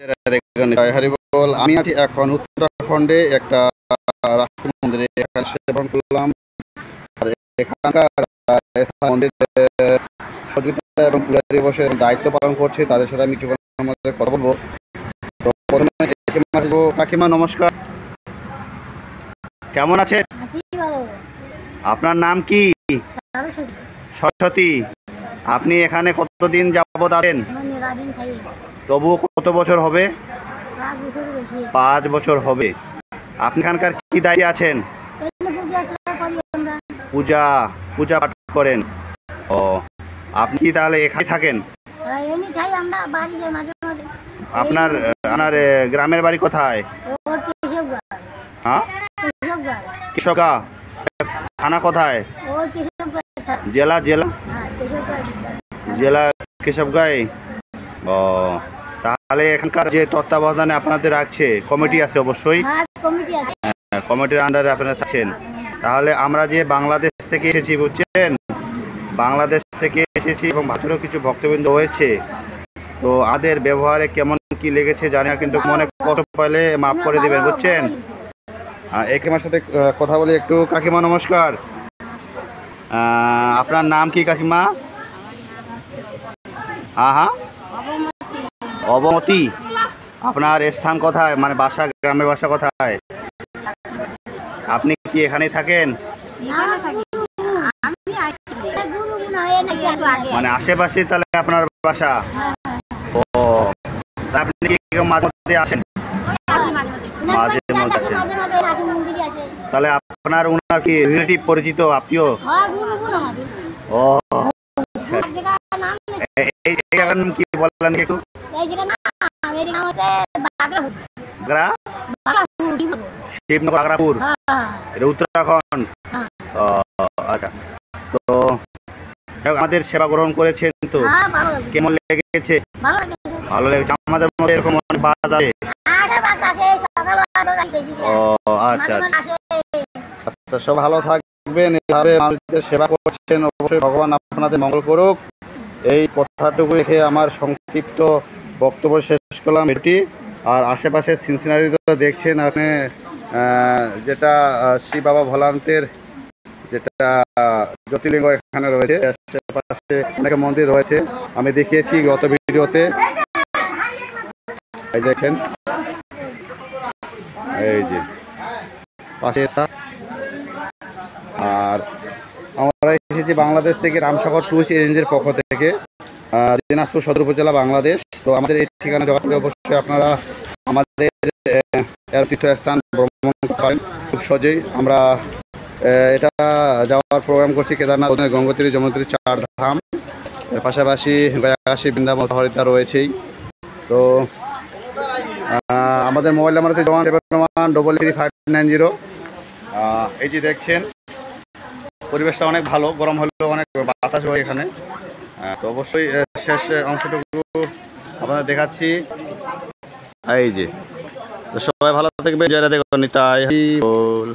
জয় হরি বল। আমি আছি এখন উত্তরাখণ্ডে একটা রাষ্ট্র মন্দিরে, এখানে সেবন করলাম। আর এখানকার মন্দিরের সহযোগিতা এবং পূজারী বসে দায়িত্ব পালন করছে, তাদের সাথে আমি কিছুক্ষণের মধ্যে কথা বলবো। তো প্রথমে কাকিমা নমস্কার, কেমন আছেন? আপনার নাম কি? সরস্বতী। আপনি এখানে কতদিন যাবত আছেন? তবুও কত বছর হবে? 5 বছর হবে। আপনি এখানকার কি দায়িত্বে আছেন? পূজা পাঠ করেন। ও, আপনি কি তাহলে এখানে থাকেন? আপনার গ্রামের বাড়ি কোথায়? হ্যাঁ, কৃষকা। থানা কোথায়? জেলা কেশবগাঁই। ও, তাহলে এখানকার যে তত্ত্বাবধানে আপনাদের রাখছে কমিটি আছে অবশ্যই, কমিটির আন্ডারে আপনারা থাকছেন। তাহলে আমরা যে বাংলাদেশ থেকে এসেছি, বুঝছেন, বাংলাদেশ থেকে এসেছি এবং ভারতেরও কিছু ভক্তবৃন্দ হয়েছে। তো আমাদের ব্যবহারে কেমন কি লেগেছে জানি না, কিন্তু মনে কষ্ট পেলে মাফ করে দেবেন, বুঝছেন। কাকিমার সাথে কথা বলি একটু। কাকিমা নমস্কার, আপনার নাম কি কাকিমা? হ্যাঁ, অবমতি। আপনার স্থান কোথায়, মানে বাসা, গ্রামের বাসা কোথায়? আপনি কি এখানেই থাকেন? মানে আশেপাশে তাহলে আপনার বাসা? ও, আপনি কি মাঝে মধ্যে আসেন? মাঝে মধ্যে আসেন। তাহলে আপনার ওনার কি রিলেটিভ, পরিচিত, আত্মীয়? ও, এই জায়গার নাম কি বললেন একটু? শিবনগর, আগ্রাপুর, এটা উত্তরাখণ্ড। আচ্ছা, তো আমাদের সেবা গ্রহণ করেছেন তো কেমন লেগেছে? ভালো লেগেছে। আমাদের মধ্যে এরকম অনেক বাস আছে। ও আচ্ছা আচ্ছা, সব ভালো থাকবেন, এভাবে মানুষদের সেবা করছেন, অবশ্যই ভগবান আপনাদের মঙ্গল করুক। এই কথাটুকু রেখে আমার সংক্ষিপ্ত বক্তব্য শেষ করলাম এটি। আর আশেপাশে সিনসিনারিটা দেখছেন আপনি, যেটা শিব বাবা ভোলানাথের যেটা জ্যোতির্লিঙ্গ এখানে রয়েছে, আশেপাশে অনেক মন্দির রয়েছে, আমি দেখিয়েছি গত ভিডিওতে। এই দেখেন, এই যে পাশে। আর আমরা এসেছি বাংলাদেশ থেকে, রামসাগর ট্যুরিস্ট এজেন্সির পক্ষ থেকে, দিনাজপুর সদর উপজেলা, বাংলাদেশ। তো আমাদের এই ঠিকানা যোগাযোগ অবশ্যই আপনারা আমাদের তীর্থস্থান ভ্রমণ করতে পারেন খুব সহজেই। আমরা এটা যাওয়ার প্রোগ্রাম করছি কেদারনাথ, গঙ্গোত্রী, যমুনোত্রী, 4 ধাম, পাশাপাশি গয়াকাশী, বৃন্দাবন, হরিদ্বার রয়েছেই। তো আমাদের মোবাইল নাম্বার হচ্ছে 171333590। এই যে দেখছেন, পরিবেশটা অনেক ভালো, গরম হলেও অনেক বাতাস হয় এখানে। তো অবশ্যই শেষ অংশটুকু আপনাদের দেখাচ্ছি। এই যে, সবাই ভালো থাকবে। জয় রাধে, নিতাই হরি বল।